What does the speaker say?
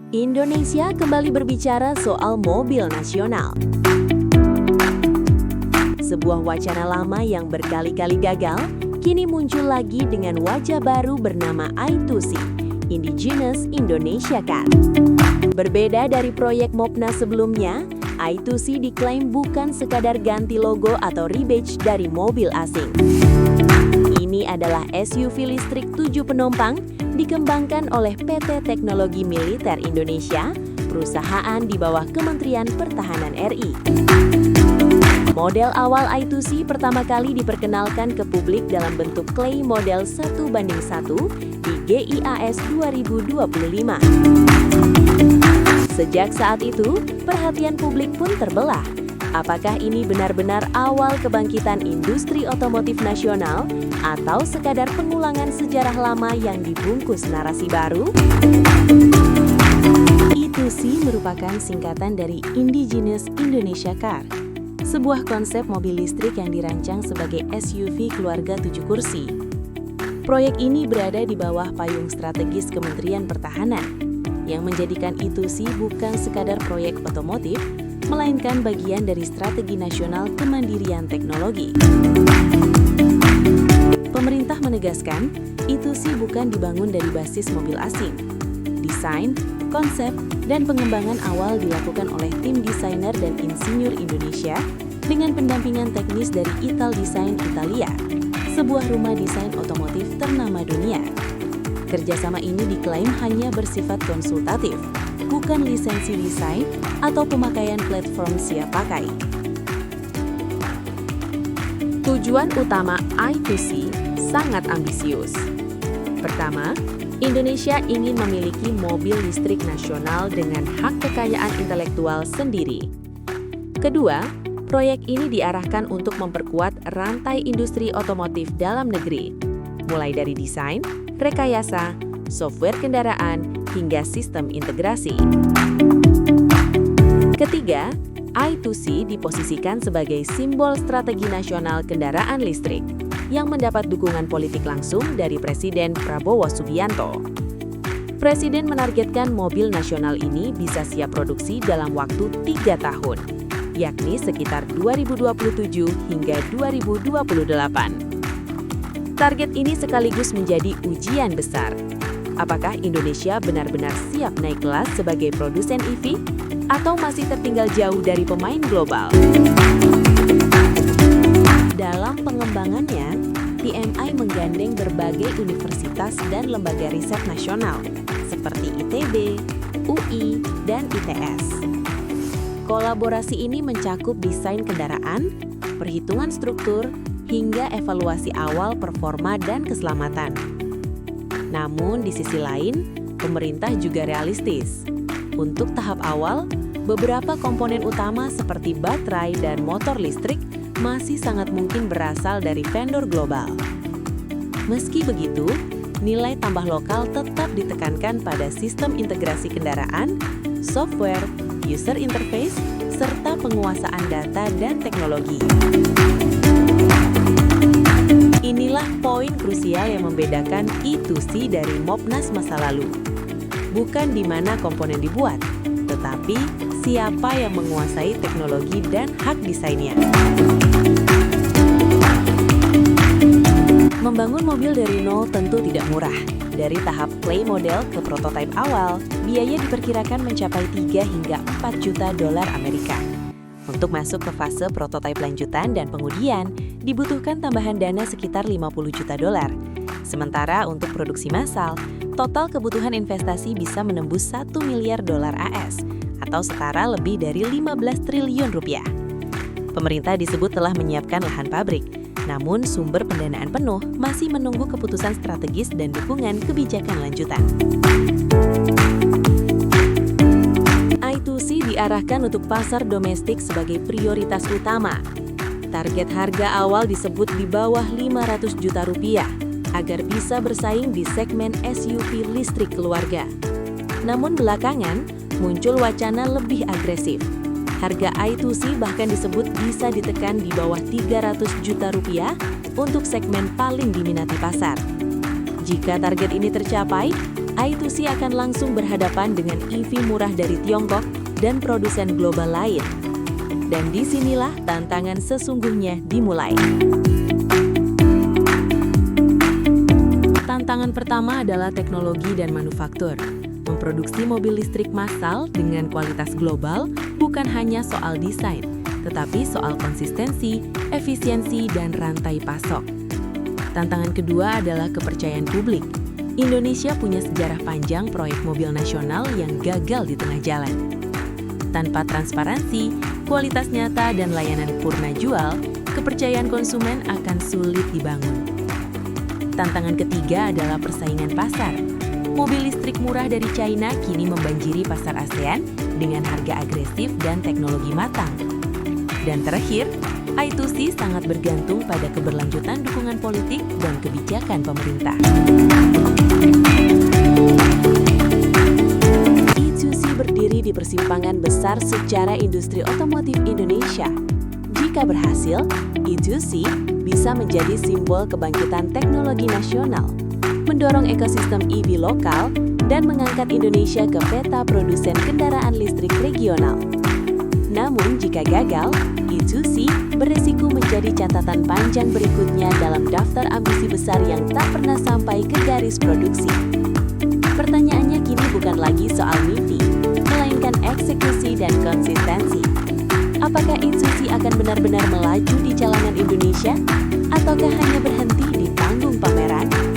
Indonesia kembali berbicara soal mobil nasional. Sebuah wacana lama yang berkali-kali gagal, kini muncul lagi dengan wajah baru bernama I2C, Indigenous Indonesia Car. Berbeda dari proyek Mopnas sebelumnya, I2C diklaim bukan sekadar ganti logo atau rebadge dari mobil asing. Ini adalah SUV listrik 7 penumpang dikembangkan oleh PT Teknologi Militer Indonesia, perusahaan di bawah Kementerian Pertahanan RI. Model awal I2C pertama kali diperkenalkan ke publik dalam bentuk clay model 1:1 di GIAS 2025. Sejak saat itu, perhatian publik pun terbelah. Apakah ini benar-benar awal kebangkitan industri otomotif nasional atau sekadar pengulangan sejarah lama yang dibungkus narasi baru? I2C merupakan singkatan dari Indigenous Indonesia Car, sebuah konsep mobil listrik yang dirancang sebagai SUV keluarga 7 kursi. Proyek ini berada di bawah payung strategis Kementerian Pertahanan, yang menjadikan I2C bukan sekadar proyek otomotif, melainkan bagian dari strategi nasional kemandirian teknologi. Pemerintah menegaskan, I2C bukan dibangun dari basis mobil asing. Desain, konsep, dan pengembangan awal dilakukan oleh tim desainer dan insinyur Indonesia dengan pendampingan teknis dari Ital Design Italia, sebuah rumah desain otomotif ternama dunia. Kerjasama ini diklaim hanya bersifat konsultatif, bukan lisensi desain atau pemakaian platform siap pakai. Tujuan utama I2C sangat ambisius. Pertama, Indonesia ingin memiliki mobil listrik nasional dengan hak kekayaan intelektual sendiri. Kedua, proyek ini diarahkan untuk memperkuat rantai industri otomotif dalam negeri, mulai dari desain, rekayasa, software kendaraan, hingga sistem integrasi. Ketiga, I2C diposisikan sebagai simbol strategi nasional kendaraan listrik yang mendapat dukungan politik langsung dari Presiden Prabowo Subianto. Presiden menargetkan mobil nasional ini bisa siap produksi dalam waktu 3 tahun, yakni sekitar 2027 hingga 2028. Target ini sekaligus menjadi ujian besar. Apakah Indonesia benar-benar siap naik kelas sebagai produsen EV atau masih tertinggal jauh dari pemain global? Dalam pengembangannya, PMI menggandeng berbagai universitas dan lembaga riset nasional seperti ITB, UI, dan ITS. Kolaborasi ini mencakup desain kendaraan, perhitungan struktur, hingga evaluasi awal performa dan keselamatan. Namun di sisi lain, pemerintah juga realistis. Untuk tahap awal, beberapa komponen utama seperti baterai dan motor listrik masih sangat mungkin berasal dari vendor global. Meski begitu, nilai tambah lokal tetap ditekankan pada sistem integrasi kendaraan, software, user interface, serta penguasaan data dan teknologi. Inilah poin krusial yang membedakan I2C dari Mopnas masa lalu. Bukan di mana komponen dibuat, tetapi siapa yang menguasai teknologi dan hak desainnya. Membangun mobil dari nol tentu tidak murah. Dari tahap play model ke prototipe awal, biaya diperkirakan mencapai 3 hingga 4 juta dolar Amerika. Untuk masuk ke fase prototipe lanjutan dan pengujian, dibutuhkan tambahan dana sekitar 50 juta dolar. Sementara untuk produksi massal, total kebutuhan investasi bisa menembus 1 miliar dolar AS atau setara lebih dari 15 triliun rupiah. Pemerintah disebut telah menyiapkan lahan pabrik, namun sumber pendanaan penuh masih menunggu keputusan strategis dan dukungan kebijakan lanjutan. I2C diarahkan untuk pasar domestik sebagai prioritas utama. Target harga awal disebut di bawah 500 juta rupiah agar bisa bersaing di segmen SUV listrik keluarga. Namun belakangan muncul wacana lebih agresif. Harga I2C bahkan disebut bisa ditekan di bawah 300 juta rupiah untuk segmen paling diminati pasar. Jika target ini tercapai, I2C Itusi akan langsung berhadapan dengan EV murah dari Tiongkok dan produsen global lain. Dan disinilah tantangan sesungguhnya dimulai. Tantangan pertama adalah teknologi dan manufaktur. Memproduksi mobil listrik massal dengan kualitas global bukan hanya soal desain, tetapi soal konsistensi, efisiensi, dan rantai pasok. Tantangan kedua adalah kepercayaan publik. Indonesia punya sejarah panjang proyek mobil nasional yang gagal di tengah jalan. Tanpa transparansi, kualitas nyata, dan layanan purna jual, kepercayaan konsumen akan sulit dibangun. Tantangan ketiga adalah persaingan pasar. Mobil listrik murah dari China kini membanjiri pasar ASEAN dengan harga agresif dan teknologi matang. Dan terakhir, I2C sangat bergantung pada keberlanjutan dukungan politik dan kebijakan pemerintah. I2C berdiri di persimpangan besar secara industri otomotif Indonesia. Jika berhasil, I2C bisa menjadi simbol kebangkitan teknologi nasional, mendorong ekosistem EV lokal, dan mengangkat Indonesia ke peta produsen kendaraan listrik regional. Namun, jika gagal, I2C beresiko menjadi catatan panjang berikutnya dalam daftar ambisi besar yang tak pernah sampai ke garis produksi. Pertanyaannya kini bukan lagi soal mimpi, melainkan eksekusi dan konsistensi. Apakah I2C akan benar-benar melaju di jalanan Indonesia, ataukah hanya berhenti di panggung pameran?